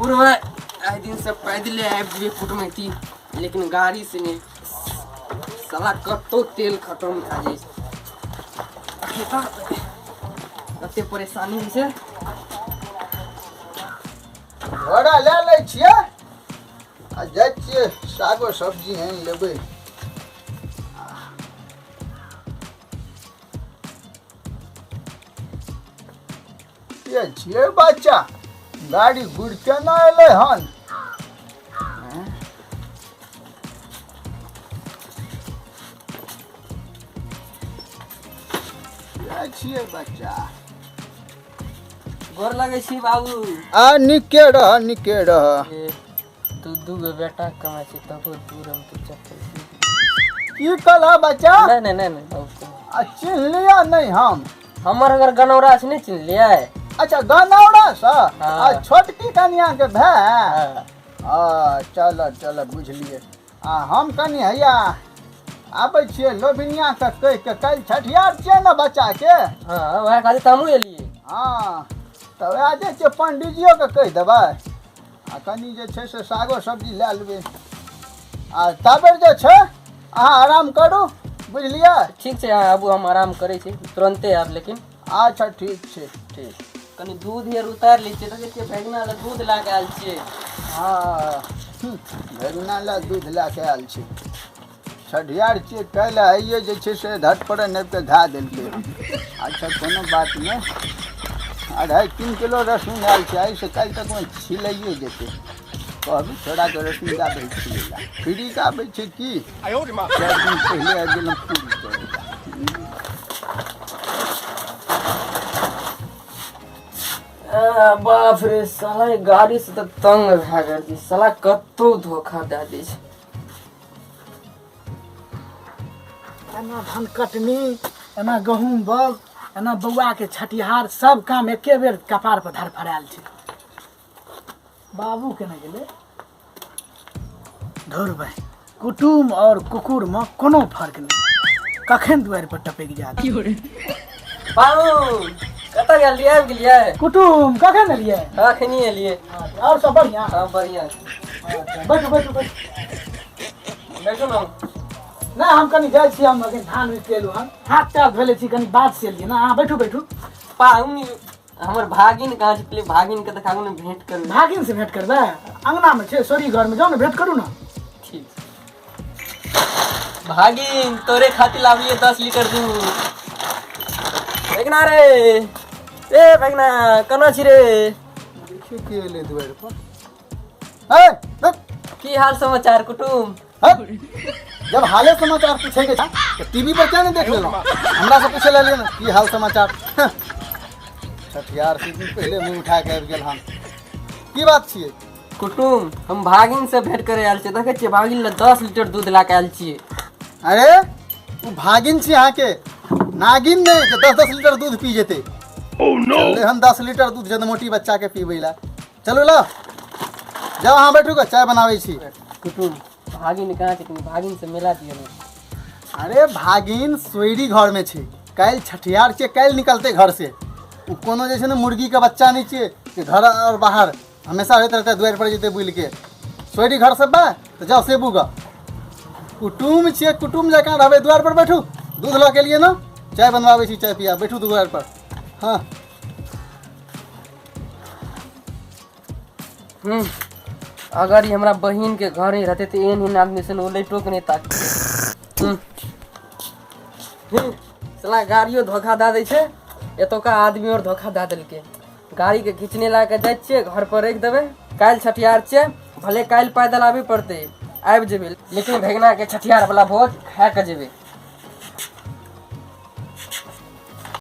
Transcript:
बुढ़वा आए दिन से पैदल आबि जेबे कुटमैती, लेकिन गाड़ी से नहीं। साला कतो तेल खत्म भए जाइ छै, कते परेशानी होइ छै। घोड़ा ले लै छियै आ जाइ छियै सागो सब्जी आनि लेबै। ये छियै बच्चा, गाड़ी घुरि केना एलै हन? छियै बच्चा, गोर लगै छी बाबू। आ निके रह। दू गो बेटा कमाइ छै तबो दूर हम तो चक्कर। की कहला बच्चा? नहीं बाबू। आ चिन्ह लिया नहीं हम? हमर अगर गनौरा से नहीं चिन्ह लिया। अच्छा गनौरा सा? हाँ। आ छोटकी कनिया के भाय? हाँ। चल बुझलिए। आ हम कनी हैया आबै छियै लोभिनिया के कहि के, काल्हि छठियार छियै ने बच्चा के। हाँ वएह खातिर त हमहूँ एलियै। हाँ तऽ वएह जे छै पंडिजियो के कहि देबै, आ कनी जे छै से सागो सब्जी लए लेबै। आ ताबे जे छै अहाँ आराम करू, बुझलियै? ठीक छै आबू, हम आराम करै छी, तुरंते आब। लेकिन अच्छा ठीक छै। ठीक कनी दूध यार उतारि लै छियै, देखै छियै भैगना लए दूध लए कऽ आयल छियै। हाँ भैगना लए दूध लए कऽ आयल छै। छठियार छियै, काल्हि आइए जे छै से धटपर नापि कऽ धए देलकै। अच्छा कोनो बात नहीं, 2.5-3 किलो रसून आयल छै, एहिसँ काल्हि तकमे छिलाइए जेतै। कहबी छोड़ा के रसून गाबै छियै, फ्री गाबै छै की? 4 दिन पहिले आबि गेलहुँ पूरी करै लए। बाप रे साला गाड़ी से तो तंग भए गेल छी, साला कतौ धोखा दए दै छै। एना धान कटनी, एना गहूँम बग, एना बौआ के छठिहार, सब काम एके बेर कपार पर धरफड़ायल छै। बाबू केना गेलै? धुर भाई, कुटुम और कुकुर में कोनो फर्क नहीं, कखन दुआरि पर टपक जात। बाबू कतऽ गेल रहियै? आबि गेलियै? कुटुम कखन एलियै? अखनी एलियै। और सब बढ़िया? सब बढ़िया। बैठू बैठू ना। ना हम कनी जाइ छी, हम अखन धान उठि एलहुँ हन, हाथ पैर धोले छी, कनी बात से एलियै ना। अहाँ बैठू। पाहुन हमर भागिन कहाँ छै? पहिले भागिन के देखाबू ने, भेंट करू। भागिन से भेंट करबै? अंगना में छै, सोरी घर में, जाओ ना भेंट करू ना। ठीक। भागिन तोरे खातिर लाविए 10 लीटर दूध। भैगना रे, ए भैगना कना छी रे? देखिए के एलै दुआरि पर। की हाल समाचार कुटुम? जब हाले समाचार पूछेंगे तो टीवी पर क्या नहीं देख लेना? हमरा से पूछे ले ना की हाल समाचार। छठियार से दिन पहले मुंह उठा के आबि गेल हम। की बात छियै? कुटुम हम भागिन से भेंट करे आयल छियै, देखे छियै भागिन ले 10 लीटर दूध ला के आयल छियै। अरे वो भागिन छी अहाँ के, नागिन नहीं कि 10-10 लीटर दूध पी जेते। चले हम 10 लीटर दूध जद मोटी बच्चा के पीबै ला। चलो ला जाओ, अहाँ बैठू के चाय बनाबै छी। कुटुम भागिन कहाँ छै? भागिन से मिला दियो ना। अरे भागिन सोयरी घर में छै, काल्हि छठियार छै, काल्हि निकलते घर से। उ कोनो जे छै ने मुर्गी के बच्चा नहीं छै कि घर और बाहर हमेशा होते रहते, द्वार पर जेते बुल के। सोयरी घर सब बा तो जाओ सेबू गा। कुटुम छियै, कुटुम जकाँ रहबै। द्वार पर बैठू, दूध लऽ के लिए ना, चाय बनवाबै छी, चाय पिया। बैठू द्वार पर। हाँ अगर ये हमरा बहिन के घर ही रहते तो एहन आदमी से उलटो के नहीं ताकते। साला गाड़ियों धोखा दे दै छै, एतुका आदमी और धोखा दे देलकै। गाड़ी के खींचने ला के जाइ छियै, घर पर राखि देबै। काल्हि छठियार छियै, भले काल्हि पैदल आबे पड़तै, आबि जेबै, लेकिन भैगना के छठियार वाला भोज खा के जेबै।